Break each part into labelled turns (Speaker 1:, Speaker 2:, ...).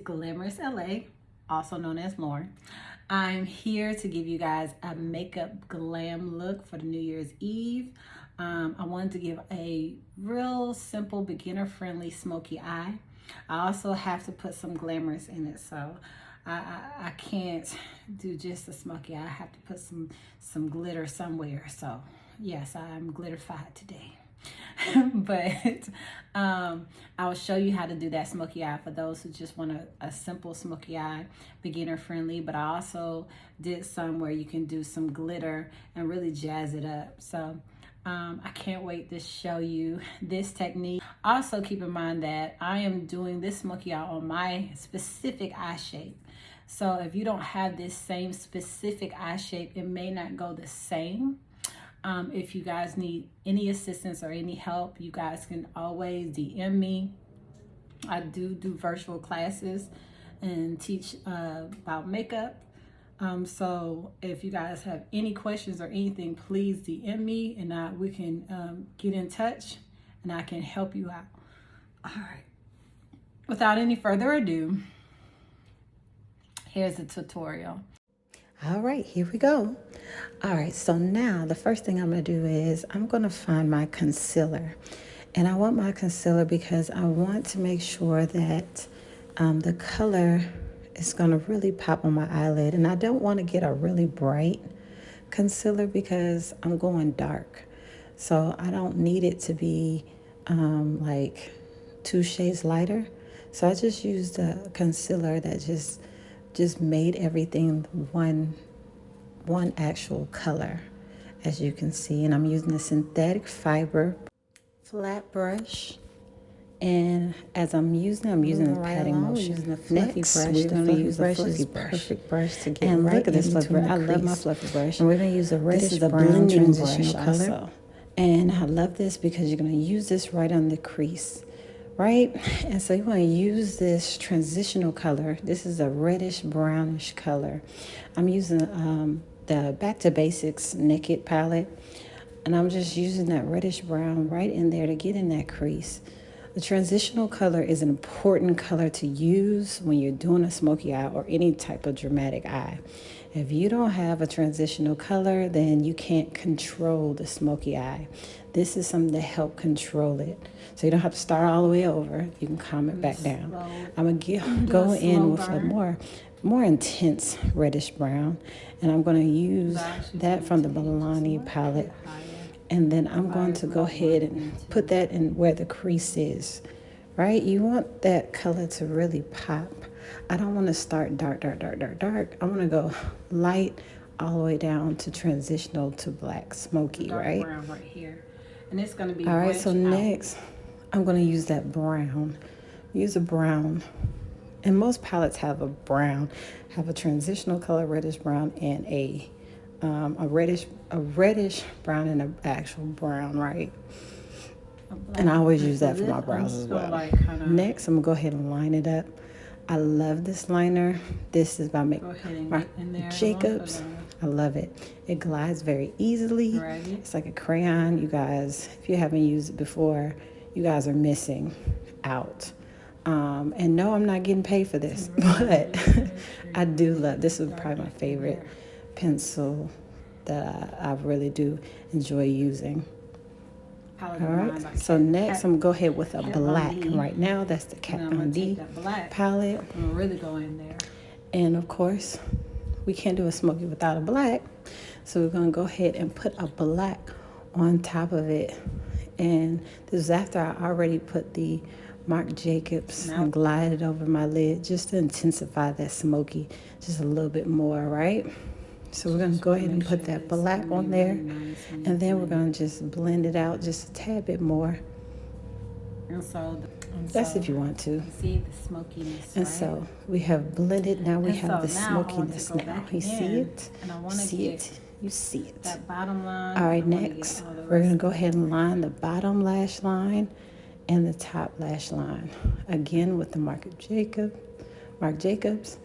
Speaker 1: Glamorous LA, also known as Lauren. I'm here to give you guys a makeup glam look for the New Year's Eve. I wanted to give a real simple beginner-friendly smoky eye. I also have to put some glamorous in it, so I can't do just a smoky eye. I have to put some glitter somewhere. So yes, I'm glitterified today. But I will show you how to do that smoky eye for those who just want a simple smoky eye, beginner friendly. But I also did some where you can do some glitter and really jazz it up. So I can't wait to show you this technique. Also keep in mind that I am doing this smoky eye on my specific eye shape. So if you don't have this same specific eye shape, it may not go the same. If you guys need any assistance or any help, you guys can always DM me. I do virtual classes and teach about makeup. So if you guys have any questions or anything, please DM me and we can get in touch and I can help you out. All right. Without any further ado, here's the tutorial.
Speaker 2: All right, here we go. All right, so now the first thing I'm going to do is I'm going to find my concealer. And I want my concealer because I want to make sure that the color is going to really pop on my eyelid. And I don't want to get a really bright concealer because I'm going dark. So I don't need it to be like 2 shades lighter. So I just used a concealer that just made everything one actual color, as you can see. And I'm using a synthetic fiber flat brush, and as I'm using a patting motion. Using a fluffy brush. We're going to use a fluffy brush. Perfect brush to get and right look at this fluffy brush. I love my fluffy brush. And we're going to use a reddish brown transitional color. Also. And I love this because you're going to use this right on the crease. Right? And so you want to use this transitional color. This is a reddish brownish color. I'm using the Back to Basics Naked palette, and I'm just using that reddish brown right in there to get in that crease. The transitional color is an important color to use when you're doing a smoky eye or any type of dramatic eye. If you don't have a transitional color, then you can't control the smoky eye. This is something to help control it. So you don't have to start all the way over. You can calm it back down. I'm going to go in with a more intense reddish brown. And I'm going to use that from the Milani palette. And then I'm going to go ahead and put that in where the crease is. Right? You want that color to really pop. I don't want to start dark. I want to go light all the way down to transitional to black smoky, right?
Speaker 1: Brown right here. And it's going to be
Speaker 2: all right. So next, I'm going to use that brown. Use a brown. And most palettes have a brown, have a transitional color, reddish brown, and a reddish brown and an actual brown, right? And I always use that for my brows as well. Next, I'm going to go ahead and line it up. I love this liner. This is by Marc Jacobs. I love it. It glides very easily. It's like a crayon. You guys, if you haven't used it before, you guys are missing out. And no, I'm not getting paid for this, but I do love, this is probably my favorite pencil that I really do enjoy using. All right, so next I'm going to go ahead with a black. Right now, that's the Kat Von D palette.
Speaker 1: I'm going to really go in there.
Speaker 2: And of course, we can't do a smoky without a black. So we're going to go ahead and put a black on top of it. And this is after I already put the Marc Jacobs and glided over my lid just to intensify that smoky just a little bit more, right? So we're going to go ahead and put that black on there, and then we're going to just blend it out just a tad bit more. That's if you want to.
Speaker 1: See the smokiness,
Speaker 2: and so we have blended. Now we have the smokiness. Now you see it. See it. You see it.
Speaker 1: That bottom line.
Speaker 2: All right. Next, we're going to go ahead and line the bottom lash line and the top lash line again with the Marc Jacobs.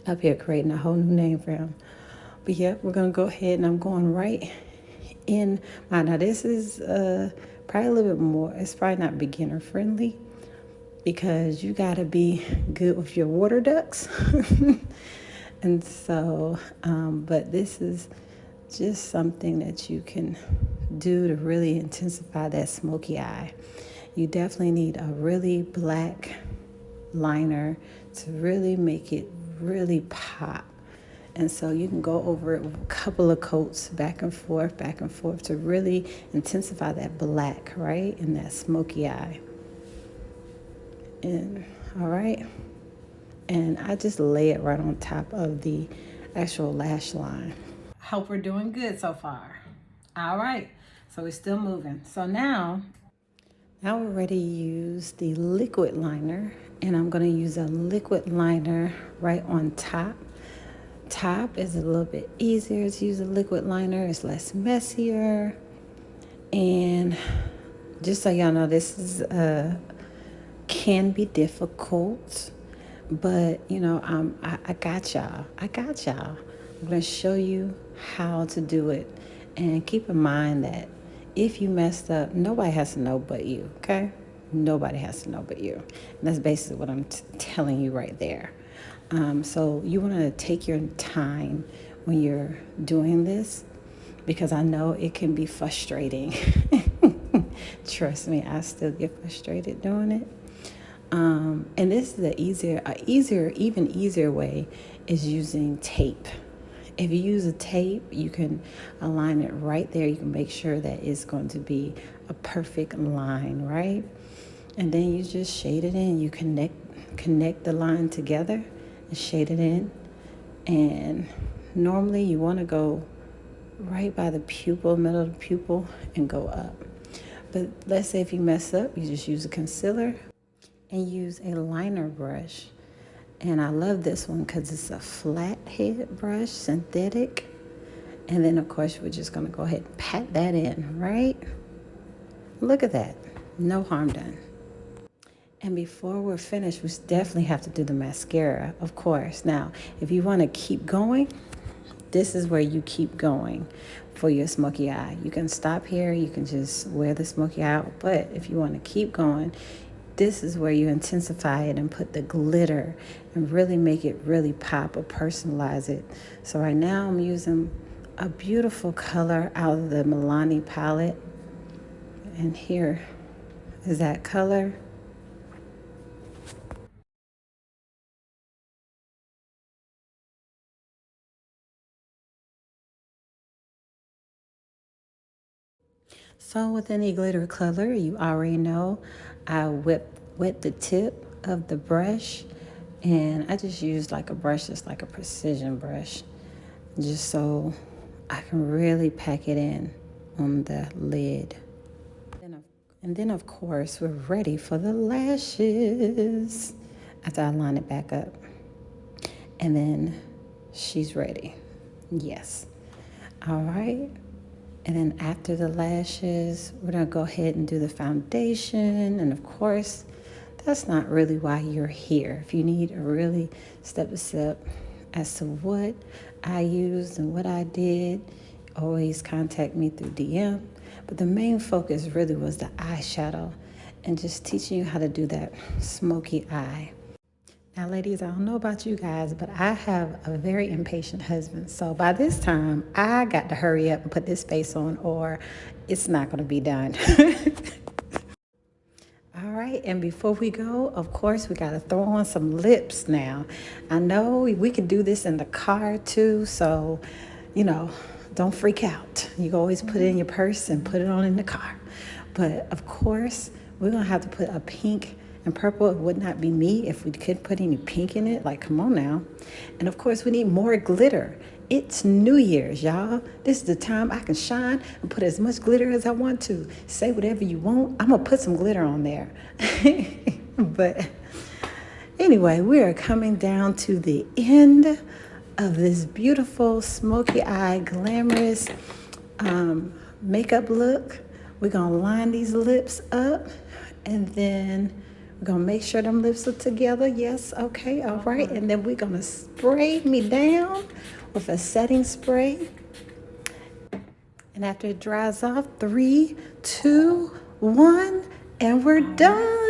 Speaker 2: Up here creating a whole new name for him. But yeah, we're going to go ahead and I'm going right in. Now this is probably a little bit more, it's probably not beginner friendly, because you got to be good with your water ducks. And so, but this is just something that you can do to really intensify that smoky eye. You definitely need a really black liner to really make it really pop. And so you can go over it with a couple of coats back and forth to really intensify that black, right? And that smoky eye. And all right. And I just lay it right on top of the actual lash line.
Speaker 1: Hope we're doing good so far. All right, so we're still moving. So now
Speaker 2: we're ready to use the liquid liner, and I'm going to use a liquid liner right on top. Top is a little bit easier to use a liquid liner. It's less messier. And just so y'all know, this is can be difficult, but you know, I got y'all. I'm going to show you how to do it. And keep in mind that if you messed up, nobody has to know but you, okay? Nobody has to know but you. And that's basically what I'm telling you right there. So you want to take your time when you're doing this, because I know it can be frustrating. Trust me, I still get frustrated doing it. And this is even easier way is using tape. If you use a tape, you can align it right there. You can make sure that it's going to be a perfect line, right? And then you just shade it in. You connect the line together and shade it in. And normally you want to go right by the pupil, middle of the pupil, and go up. But let's say if you mess up, you just use a concealer and use a liner brush. And I love this one because it's a flat head brush, synthetic. And then of course we're just going to go ahead and pat that in, right? Look at that. No harm done. And before we're finished, we definitely have to do the mascara, of course. Now, if you want to keep going, this is where you keep going for your smoky eye. You can stop here. You can just wear the smoky eye out. But if you want to keep going, this is where you intensify it and put the glitter and really make it really pop or personalize it. So right now I'm using a beautiful color out of the Milani palette. And here is that color. So with any glitter color, you already know I wet the tip of the brush, and I just used like a brush that's like a precision brush, just so I can really pack it in on the lid. And then of course we're ready for the lashes after I line it back up. And then she's ready. Yes. All right. And then after the lashes, we're going to go ahead and do the foundation. And of course, that's not really why you're here. If you need a really step-by-step as to what I used and what I did, always contact me through DM. But the main focus really was the eyeshadow and just teaching you how to do that smoky eye. Now, ladies, I don't know about you guys, but I have a very impatient husband. So by this time, I got to hurry up and put this face on, or it's not going to be done. All right, and before we go, of course, we got to throw on some lips now. I know we can do this in the car too, so, you know, don't freak out. You can always put it in your purse and put it on in the car. But of course, we're going to have to put a pink and purple. It would not be me if we couldn't put any pink in it. Like, come on now. And of course, we need more glitter. It's New Year's, y'all. This is the time I can shine and put as much glitter as I want to. Say whatever you want. I'm going to put some glitter on there. But anyway, we are coming down to the end of this beautiful smoky eye, glamorous makeup look. We're going to line these lips up, and then we're going to make sure them lips are together. Yes, okay, all right. And then we're going to spray me down with a setting spray. And after it dries off, 3, 2, 1, and we're done.